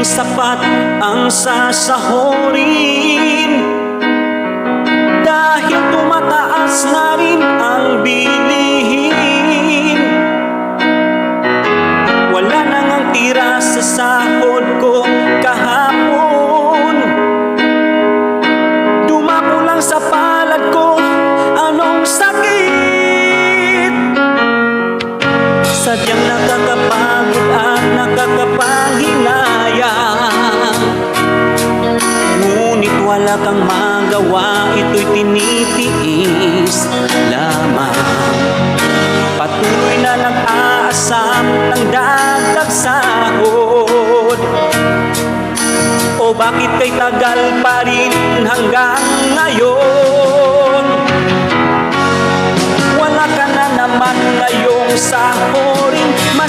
sapat ang sasahurin, dahil tumataas na rin ang bilihin. Wala na ngang tira sa sahod ko kahapon, dumako lang sa palad ko anong sakit. Sadyang nakakapagod at nakakapanghinayang, ngunit wala kang magawa, ito'y tinitiis lamang. Patuloy na nag-aasam ng dagdag sahod, o bakit kay tagal pa rin hanggang ngayon? Wala ka na naman ngayong sahod,